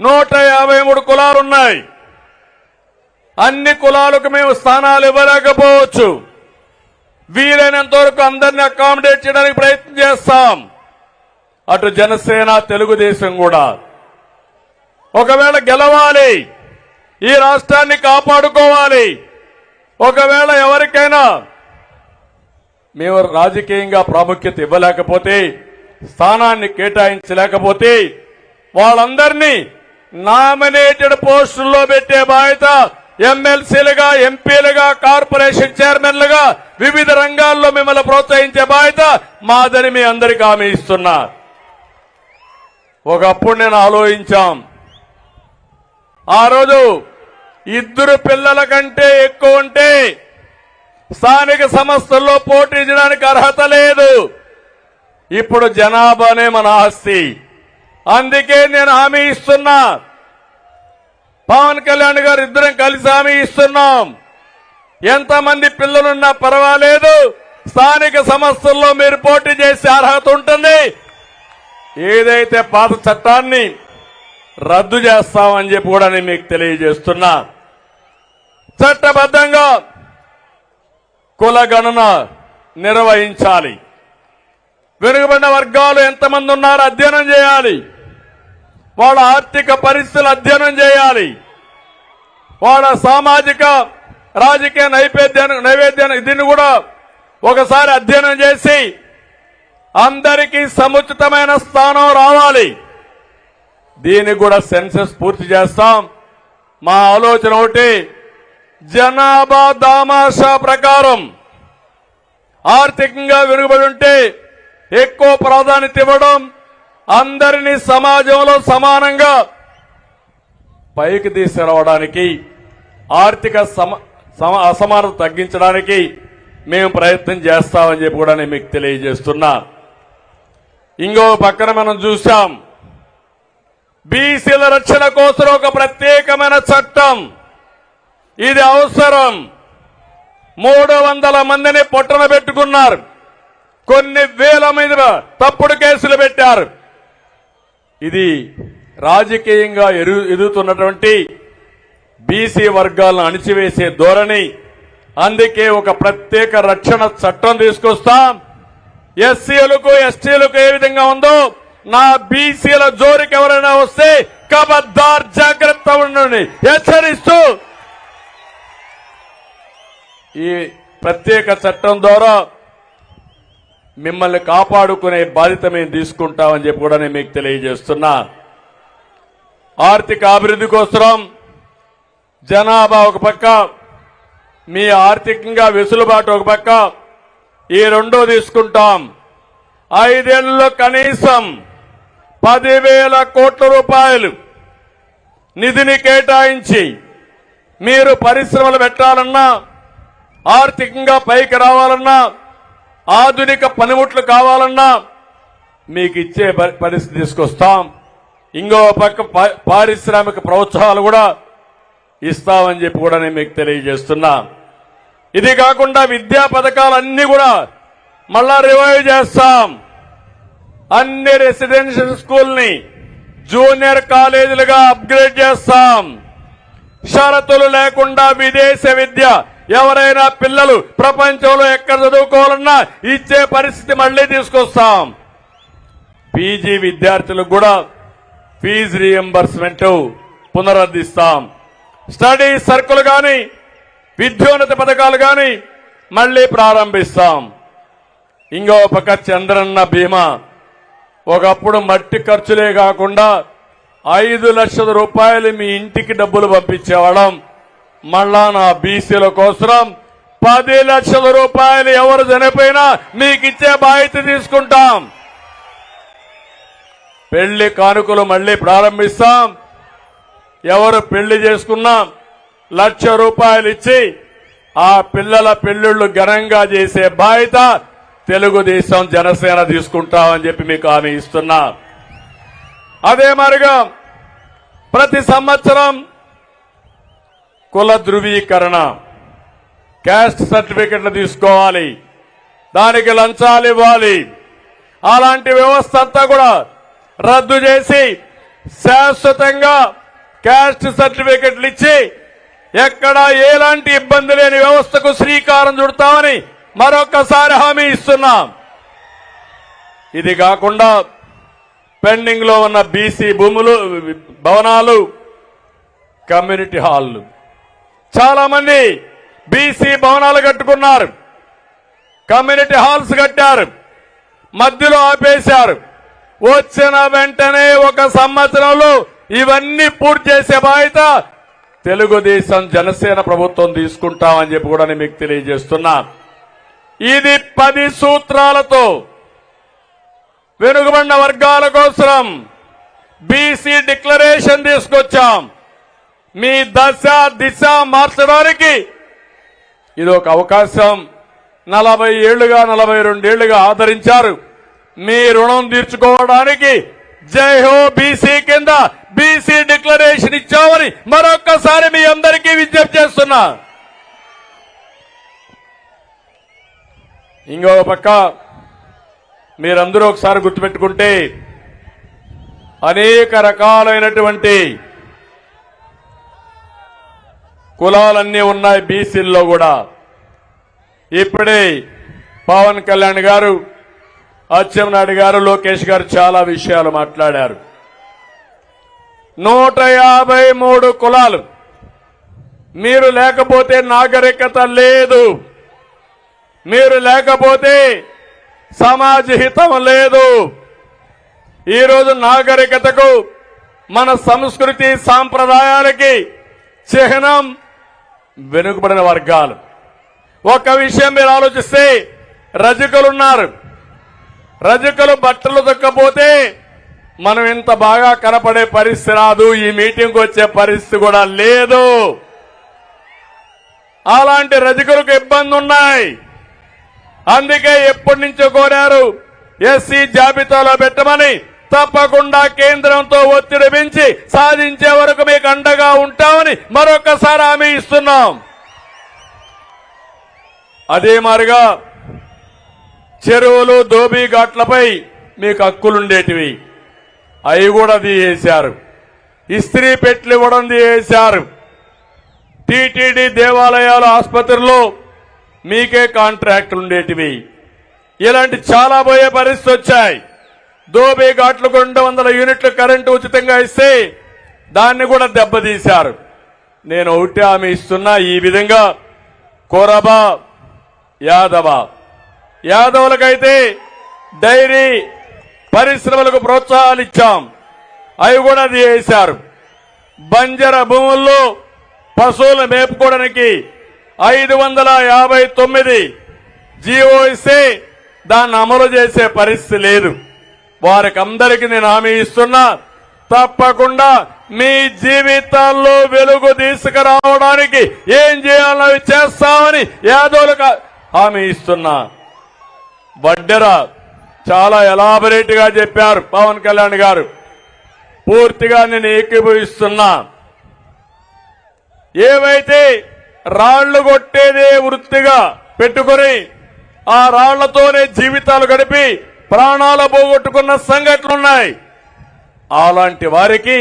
153 కులాలున్నాయి. అన్ని కులాలకు మేము స్థానాలు ఇవ్వలేకపోవచ్చు. వీలైనంత వరకు అందరినీ అకామిడేట్ చేయడానికి ప్రయత్నం చేస్తాం. అటు జనసేన, తెలుగుదేశం కూడా ఒకవేళ గెలవాలి, ఈ రాష్ట్రాన్ని కాపాడుకోవాలి. ఒకవేళ ఎవరికైనా మేము రాజకీయంగా ప్రాముఖ్యత ఇవ్వలేకపోతే, స్థానాన్ని కేటాయించలేకపోతే వాళ్ళందరినీ నామినేటెడ్ పోస్టుల్లో పెట్టే బాధ్యత ఎమ్మెల్సీలుగా, ఎంపీలుగా, కార్పొరేషన్ చైర్మన్లుగా వివిధ రంగాల్లో మిమ్మల్ని ప్రోత్సహించే బాధ్యత మాదని మీ అందరికీ హామీ ఇస్తున్నా. ఒకప్పుడు నేను ఆలోచించాం, ఆ రోజు 2 పిల్లల కంటే ఎక్కువ ఉంటే స్థానిక సంస్థల్లో పోటీ చేయడానికి అర్హత లేదు. ఇప్పుడు జనాభానే మన ఆస్తి. అందుకే నేను హామీ ఇస్తున్నా, పవన్ కళ్యాణ్ గారు ఇద్దరం కలిసి హామీ ఇస్తున్నాం. ఎంతమంది పిల్లలున్నా పర్వాలేదు, స్థానిక సంస్థల్లో మీరు పోటీ చేసే అర్హత ఉంటుంది. ఏదైతే పాత చట్టాన్ని రద్దు చేస్తామని చెప్పి కూడా నేను మీకు తెలియజేస్తున్నా. చట్టబద్ధంగా కుల గణన నిర్వహించాలి. వెనుకబడిన వర్గాలు ఎంతమంది ఉన్నారో అధ్యయనం చేయాలి. వాళ్ళ ఆర్థిక పరిస్థితులు అధ్యయనం చేయాలి. వాళ్ళ సామాజిక రాజకీయ నైవేద్యాన్ని దీన్ని కూడా ఒకసారి అధ్యయనం చేసి అందరికీ సముచితమైన స్థానం రావాలి. దీనికి కూడా సెన్సస్ పూర్తి చేస్తాం. మా ఆలోచన ఒకటి, జనాభా దామాషా ప్రకారం ఆర్థికంగా వెనుకబడి ఉంటే ఎక్కువ ప్రాధాన్యత ఇవ్వడం, అందరినీ సమాజంలో సమానంగా పైకి తీసుకురావడానికి, ఆర్థిక అసమానత తగ్గించడానికి మేము ప్రయత్నం చేస్తామని చెప్పి కూడా నేను మీకు తెలియజేస్తున్నా. ఇంకో పక్కన మనం చూసాం, బీసీల రక్షణ కోసం ఒక ప్రత్యేకమైన చట్టం. ఇది అవసరం. 300 మందిని పొట్టన పెట్టుకున్నారు. కొన్ని వేల మీద తప్పుడు కేసులు పెట్టారు. ఇది రాజకీయంగా ఎదుగుతున్నటువంటి బీసీ వర్గాలను అణిచివేసే ధోరణి. అందుకే ఒక ప్రత్యేక రక్షణ చట్టం తీసుకొస్తాం. ఎస్సీలకు, ఎస్టీలకు ఏ విధంగా ఉందో నా బీసీల జోరికి ఎవరైనా వస్తే ఖబర్దార్ జాగ్రత్త ఉండండి హెచ్చరిస్తూ ఈ ప్రత్యేక చట్టం ద్వారా మిమ్మల్ని కాపాడుకునే బాధ్యత మేము తీసుకుంటామని చెప్పి కూడా నేను మీకు తెలియజేస్తున్నా. ఆర్థిక అభివృద్ధి కోసం జనాభా ఒక పక్క, మీ ఆర్థికంగా వెసులుబాటు ఒక పక్క, ఈ రెండో తీసుకుంటాం. 5 ఏళ్లలో కనీసం 10,000 కోట్ల రూపాయలు నిధిని కేటాయించి మీరు పరిశ్రమలు పెట్టాలన్నా, ఆర్థికంగా పైకి రావాలన్నా, ఆధునిక పనిముట్లు కావాలన్నా మీకు ఇచ్చే పరిస్థితి తీసుకొస్తాం. ఇంకో పక్క పారిశ్రామిక ప్రోత్సాహాలు కూడా ఇస్తామని చెప్పి కూడా నేను మీకు తెలియజేస్తున్నా. ఇది కాకుండా విద్యా పథకాలన్నీ కూడా మళ్ళా రివైవ్ చేస్తాం. అన్ని రెసిడెన్షియల్ స్కూల్ని జూనియర్ కాలేజీలుగా అప్గ్రేడ్ చేస్తాం. షరతులు లేకుండా విదేశ విద్య ఎవరైనా పిల్లలు ప్రపంచంలో ఎక్కడ చదువుకోవాలన్నా ఇచ్చే పరిస్థితి మళ్లీ తీసుకొస్తాం. పీజీ విద్యార్థులకు కూడా ఫీజు రీఎంబర్స్మెంట్ పునరుద్ధరిస్తాం. స్టడీ సర్కిల్ గాని, విద్యోన్నత పథకాలు గాని మళ్లీ ప్రారంభిస్తాం. ఇంకో పక్క చంద్రన్న బీమా. ఒకప్పుడు మట్టి ఖర్చులే కాకుండా 5 లక్షల రూపాయలు మీ ఇంటికి డబ్బులు పంపించేవాళ్ళం. మళ్ళా నా బీసీల కోసం 10 లక్షల రూపాయలు ఎవరు చనిపోయినా మీకు ఇచ్చే బాధ్యత తీసుకుంటాం. పెళ్లి కానుకలు మళ్లీ ప్రారంభిస్తాం. ఎవరు పెళ్లి చేసుకున్నా 1 లక్ష రూపాయలు ఇచ్చి ఆ పిల్లల పెళ్లిళ్లు ఘనంగా చేసే బాధ్యత తెలుగుదేశం, జనసేన తీసుకుంటామని చెప్పి మీకు హామీ ఇస్తున్నా. అదే మరిగా ప్రతి సంవత్సరం కుల ధృవీకరణ, క్యాస్ట్ సర్టిఫికెట్లు తీసుకోవాలి, దానికి లంచాలు ఇవ్వాలి. అలాంటి వ్యవస్థ అంతా కూడా రద్దు చేసి శాశ్వతంగా క్యాస్ట్ సర్టిఫికెట్లు ఇచ్చి ఎక్కడా ఎలాంటి ఇబ్బంది లేని వ్యవస్థకు శ్రీకారం చుడతామని మరొకసారి హామీ ఇస్తున్నాం. ఇది కాకుండా పెండింగ్ లో ఉన్న బీసీ భూములు, భవనాలు, కమ్యూనిటీ హాళ్లు, చాలా మంది బీసీ భవనాలు కట్టుకున్నారు, కమ్యూనిటీ హాల్స్ కట్టారు, మధ్యలో ఆపేశారు. వచ్చిన వెంటనే 1 సంవత్సరంలో ఇవన్నీ పూర్తి చేసే బాధ్యత తెలుగుదేశం జనసేన ప్రభుత్వం తీసుకుంటామని చెప్పి కూడా మీకు తెలియజేస్తున్నా. ఇది 10 సూత్రాలతో వెనుకబడిన వర్గాల కోసం బీసీ డిక్లరేషన్ తీసుకొచ్చాం. మీ దశ దిశ మార్చడానికి ఇది ఒక అవకాశం. 40 ఏళ్లుగా 42 ఏళ్లుగా ఆదరించారు. మీ రుణం తీర్చుకోవడానికి జై హో బీసీ కింద బీసీ డిక్లరేషన్ ఇచ్చామని మరొక్కసారి మీ అందరికీ విజ్ఞప్తి చేస్తున్నా. ఇంకో పక్క మీరందరూ ఒకసారి గుర్తుపెట్టుకుంటే అనేక రకాలైనటువంటి కులాలన్నీ ఉన్నాయి బీసీల్లో కూడా. ఇప్పుడే పవన్ కళ్యాణ్ గారు, అచ్చెన్నాయుడు గారు, లోకేష్ గారు చాలా విషయాలు మాట్లాడారు. 153 కులాలు. మీరు లేకపోతే నాగరికత లేదు, మీరు లేకపోతే సమాజ హితం లేదు. ఈరోజు నాగరికతకు, మన సంస్కృతి సాంప్రదాయాలకి చిహ్నం వెనుకబడిన వర్గాలు. ఒక విషయం మీరు ఆలోచిస్తే, రజకులున్నారు. రజకులు బట్టలు దొక్కపోతే మనం ఇంత బాగా కనపడే పరిస్థితి రాదు, ఈ మీటింగ్కి వచ్చే పరిస్థితి కూడా లేదు. అలాంటి రజకులకు ఇబ్బంది ఉన్నాయి. అందుకే ఎప్పటి నుంచో కోరారు ఎస్సీ జాబితాలో పెట్టమని. తప్పకుండా కేంద్రంతో ఒత్తిడి పెంచి సాధించే వరకు మీకు అండగా ఉంటామని మరొకసారి హామీ ఇస్తున్నాం. అదే మాదిరిగా చెరువులు, దోబీ ఘాట్లపై మీకు హక్కులుండేటివి, అవి కూడా తీసేశారు. ఇస్త్రీ పెట్లు ఇవ్వడం తీసేశారు. టీటీడీ దేవాలయాలు, ఆసుపత్రుల్లో మీకే కాంట్రాక్టులు ఉండేటివి. ఇలాంటి చాలా పోయే పరిస్థితి వచ్చాయి. దోబీ ఘాట్లకు 200 యూనిట్లు కరెంటు ఉచితంగా ఇస్తే దాన్ని కూడా దెబ్బతీశారు. నేను ఒకటి హామీ ఇస్తున్నా, ఈ విధంగా కొరబ, యాదవులకైతే డైరీ పరిశ్రమలకు ప్రోత్సాహాలు ఇచ్చాం, అవి కూడా తీసేశారు. బంజర భూముల్లో పశువులు మేపుకోవడానికి 559 జీవో ఇస్తే దాన్ని అమలు చేసే పరిస్థితి లేదు. వారికి అందరికీ నేను హామీ ఇస్తున్నా, తప్పకుండా మీ జీవితాల్లో వెలుగు తీసుకురావడానికి ఏం చేయాలో చేస్తామని యాదవులకు హామీ ఇస్తున్నా. వడ్డెర చాలా ఎలాబరేట్ గా చెప్పారు పవన్ కళ్యాణ్ గారు, పూర్తిగా నేను ఏకీభవిస్తున్నా. ఏవైతే రాళ్లు కొట్టేదే వృత్తిగా పెట్టుకుని ఆ రాళ్లతోనే జీవితాలు గడిపి ప్రాణాలు పోగొట్టుకున్న సంఘటనలున్నాయి. అలాంటి వారికి